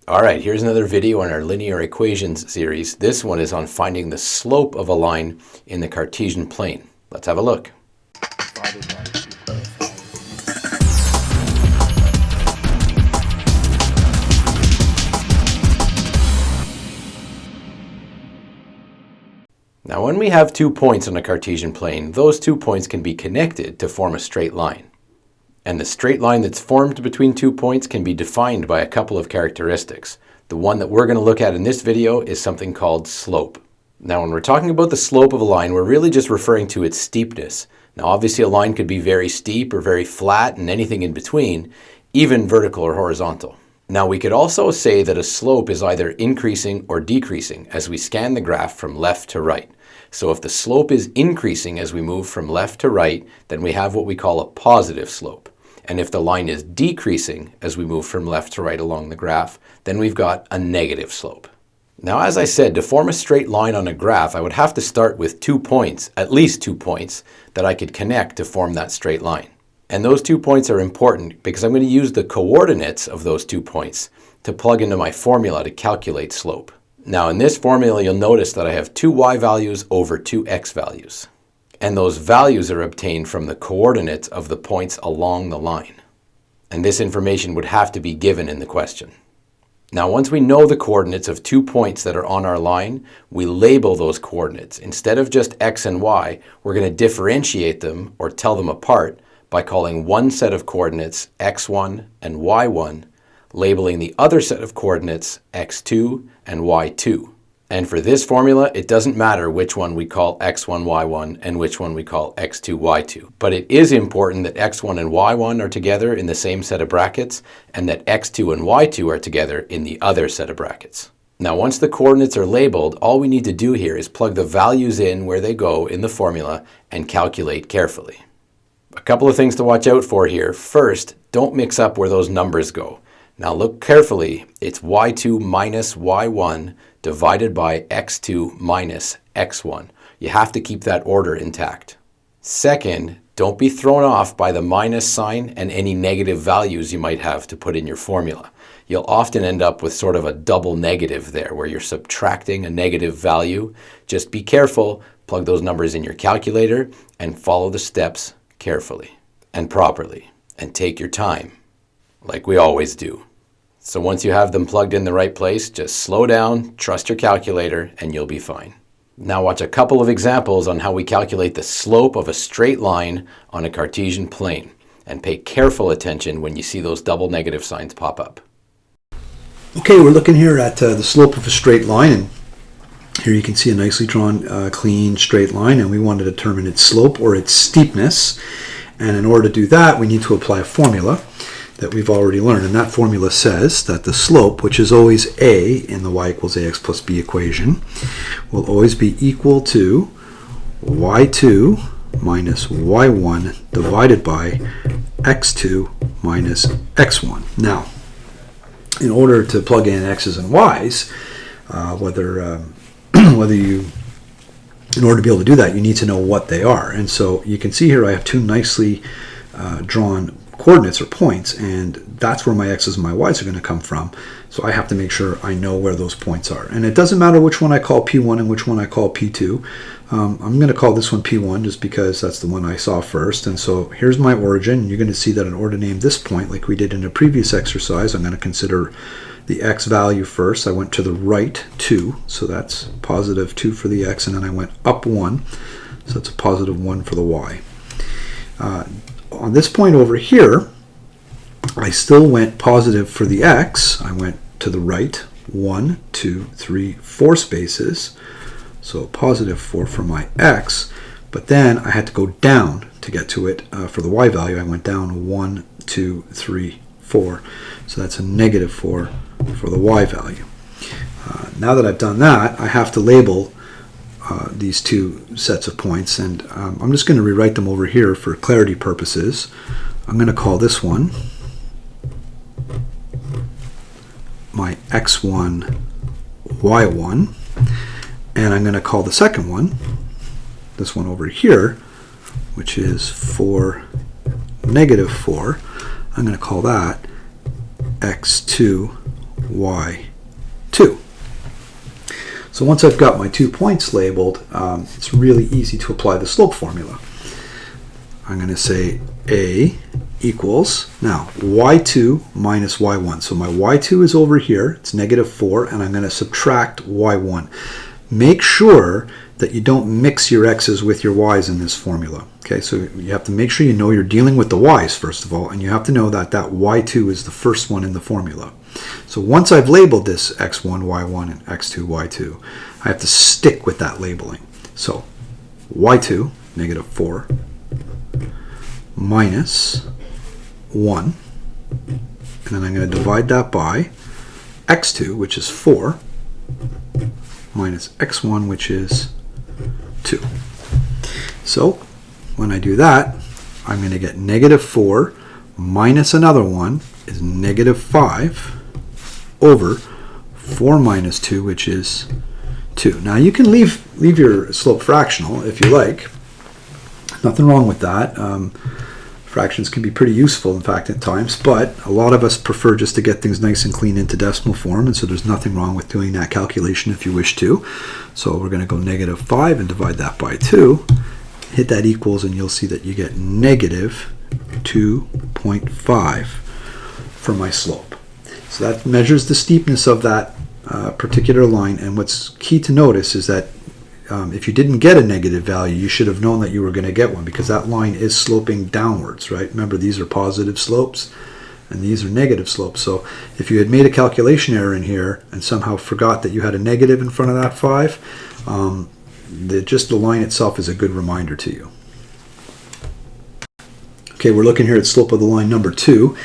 All right, here's another video on our linear equations series. This one is on finding the slope of a line in the Cartesian plane. Let's have a look. Now, when we have 2 points on a Cartesian plane, those 2 points can be connected to form a straight line. And the straight line that's formed between 2 points can be defined by a couple of characteristics. The one that we're going to look at in this video is something called slope. Now, when we're talking about the slope of a line, we're really just referring to its steepness. Now, obviously a line could be very steep or very flat and anything in between, even vertical or horizontal. Now, we could also say that a slope is either increasing or decreasing as we scan the graph from left to right. So if the slope is increasing as we move from left to right, then we have what we call a positive slope. And if the line is decreasing as we move from left to right along the graph, then we've got a negative slope. Now, as I said, to form a straight line on a graph, I would have to start with 2 points, at least 2 points, that I could connect to form that straight line. And those 2 points are important because I'm going to use the coordinates of those 2 points to plug into my formula to calculate slope. Now, in this formula, you'll notice that I have 2 y values over 2 x values. And those values are obtained from the coordinates of the points along the line. And this information would have to be given in the question. Now, once we know the coordinates of 2 points that are on our line, we label those coordinates. Instead of just x and y, we're going to differentiate them or tell them apart by calling one set of coordinates x1 and y1, labeling the other set of coordinates x2 and y2. And for this formula, it doesn't matter which one we call x1, y1 and which one we call x2, y2. But it is important that x1 and y1 are together in the same set of brackets and that x2 and y2 are together in the other set of brackets. Now, once the coordinates are labeled, all we need to do here is plug the values in where they go in the formula and calculate carefully. A couple of things to watch out for here. First, don't mix up where those numbers go. Now look carefully. It's y2 minus y1 divided by x2 minus x1. You have to keep that order intact. Second, don't be thrown off by the minus sign and any negative values you might have to put in your formula. You'll often end up with sort of a double negative there where you're subtracting a negative value. Just be careful, plug those numbers in your calculator and follow the steps carefully and properly and take your time, like we always do. So once you have them plugged in the right place, just slow down, trust your calculator, and you'll be fine. Now watch a couple of examples on how we calculate the slope of a straight line on a Cartesian plane, and pay careful attention when you see those double negative signs pop up. Okay, we're looking here at the slope of a straight line, and here you can see a nicely drawn, clean, straight line, and we want to determine its slope or its steepness. And in order to do that, we need to apply a formula that we've already learned. And that formula says that the slope, which is always a in the y equals ax plus b equation, will always be equal to y2 minus y1 divided by x2 minus x1. Now, in order to plug in x's and y's, in order to be able to do that, you need to know what they are. And so you can see here I have 2 nicely drawn coordinates or points, and that's where my x's and my y's are going to come from. So I have to make sure I know where those points are. And it doesn't matter which one I call P1 and which one I call P2. I'm going to call this one P1 just because that's the one I saw first. And so here's my origin. You're going to see that in order to name this point, like we did in a previous exercise, I'm going to consider the x value first. I went to the right 2, so that's positive 2 for the x, and then I went up 1, so that's a positive 1 for the y. On this point over here, I still went positive for the x. I went to the right 1, 2, 3, 4 spaces, so positive 4 for my x, but then I had to go down to get to it for the y value. I went down 1, 2, 3, 4, so that's a negative 4 for the y value. Now that I've done that, I have to label these 2 sets of points, and I'm just going to rewrite them over here for clarity purposes. I'm going to call this one my x1, y1, and I'm going to call the second one, this one over here, which is 4, negative 4, I'm going to call that x2, y2. So once I've got my 2 points labeled, it's really easy to apply the slope formula. I'm going to say A equals, now, y2 minus y1. So my y2 is over here, it's -4, and I'm going to subtract y1. Make sure that you don't mix your x's with your y's in this formula. Okay, so you have to make sure you know you're dealing with the y's first of all, and you have to know that that y2 is the first one in the formula. So once I've labeled this x1, y1, and x2, y2, I have to stick with that labeling. So y2, -4, minus 1, and then I'm going to divide that by x2, which is 4, minus x1, which is 2. So when I do that, I'm going to get -4 minus another 1 is -5 over 4 minus 2, which is 2. Now you can leave your slope fractional if you like. Nothing wrong with that. Fractions can be pretty useful, in fact, at times, but a lot of us prefer just to get things nice and clean into decimal form, and so there's nothing wrong with doing that calculation if you wish to. So we're going to go -5 and divide that by 2, hit that equals, and you'll see that you get -2.5 for my slope. So that measures the steepness of that particular line, and what's key to notice is that if you didn't get a negative value, you should have known that you were going to get one, because that line is sloping downwards, right? Remember, these are positive slopes and these are negative slopes. So if you had made a calculation error in here and somehow forgot that you had a negative in front of that 5, just the line itself is a good reminder to you. Okay, we're looking here at slope of the line number 2.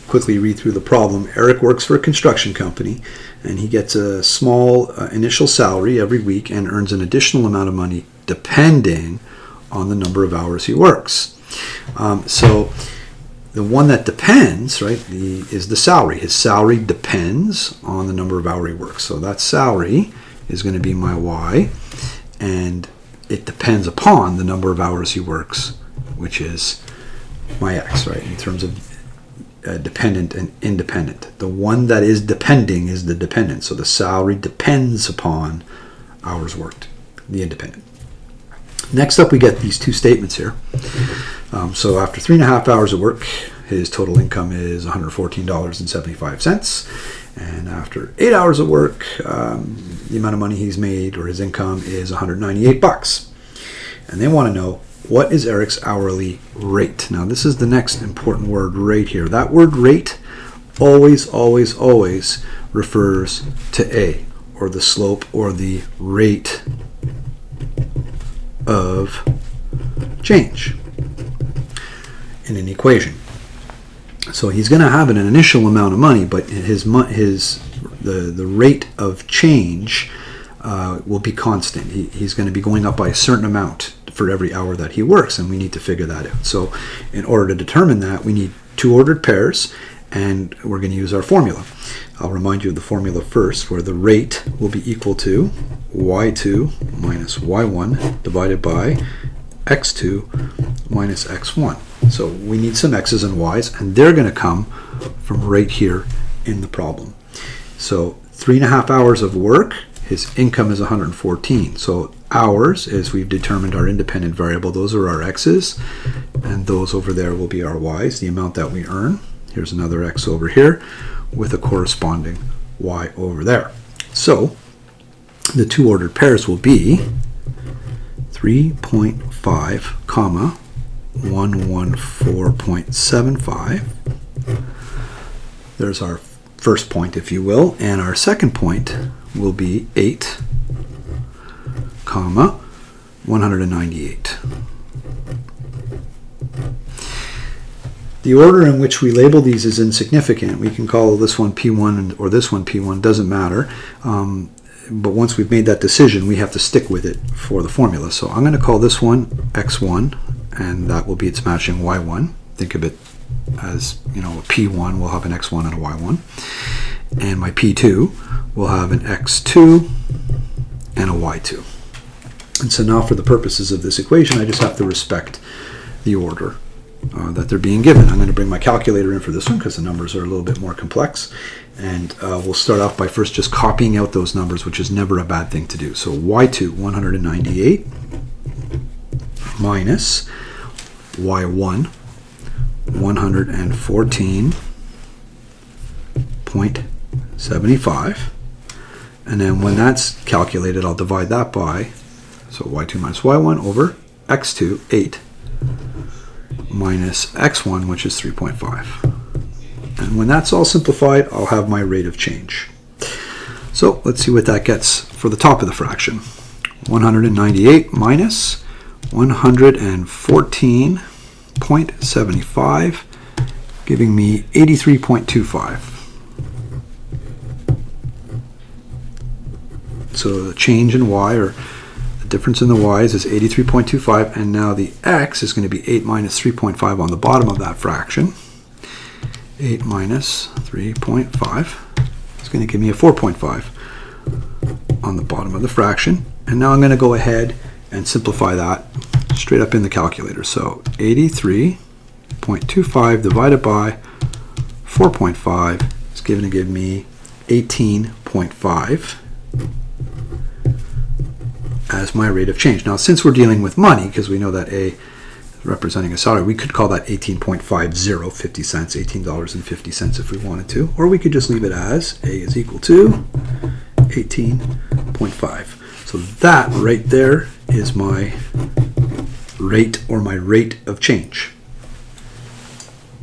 Quickly read through the problem. Eric works for a construction company, and he gets a small initial salary every week and earns an additional amount of money depending on the number of hours he works. So the one that depends, right, is the salary. His salary depends on the number of hours he works. So that salary is going to be my y, and it depends upon the number of hours he works, which is my x, right, in terms of dependent and independent. The one that is depending is the dependent. So the salary depends upon hours worked, the independent. Next up, we get these two statements here. So after 3.5 hours of work, his total income is $114.75. And after 8 hours of work, the amount of money he's made, or his income, is $198. And they want to know, what is Eric's hourly rate? Now, this is the next important word, rate here. That word rate always, always, always refers to A, or the slope, or the rate of change in an equation. So he's going to have an initial amount of money, but the rate of change will be constant. He's going to be going up by a certain amount for every hour that he works, and we need to figure that out. So in order to determine that, we need two ordered pairs, and we're going to use our formula. I'll remind you of the formula first, where the rate will be equal to y2 minus y1 divided by x2 minus x1. So we need some x's and y's, and they're going to come from right here in the problem. So 3.5 hours of work, his income is 114. So hours, as we've determined our independent variable, those are our x's, and those over there will be our y's, the amount that we earn. Here's another x over here with a corresponding y over there. So the two ordered pairs will be 3.5 comma 114.75. There's our first point, if you will, and our second point will be 8 comma 198. The order in which we label these is insignificant. We can call this one P1 or this one P1, doesn't matter. But once we've made that decision, we have to stick with it for the formula. So I'm going to call this one X1, and that will be its matching Y1. Think of it as, a P1 will have an X1 and a Y1. And my P2 will have an X2 and a Y2. And so now, for the purposes of this equation, I just have to respect the order that they're being given. I'm going to bring my calculator in for this one because the numbers are a little bit more complex. And we'll start off by first just copying out those numbers, which is never a bad thing to do. So y2, 198, minus y1, 114.75. And then when that's calculated, I'll divide that by, so y2 minus y1 over x2, 8, minus x1, which is 3.5. And when that's all simplified, I'll have my rate of change. So let's see what that gets for the top of the fraction. 198 minus 114.75, giving me 83.25. So the change in y, or the difference in the y's, is 83.25, and now the x is going to be 8 minus 3.5 on the bottom of that fraction. 8 minus 3.5 is going to give me a 4.5 on the bottom of the fraction. And now I'm going to go ahead and simplify that straight up in the calculator. So 83.25 divided by 4.5 is going to give me 18.5 as my rate of change. Now, since we're dealing with money, because we know that A is representing a salary, we could call that 18.50, 50 cents, $18.50 if we wanted to, or we could just leave it as A is equal to 18.5. So that right there is my rate, or my rate of change.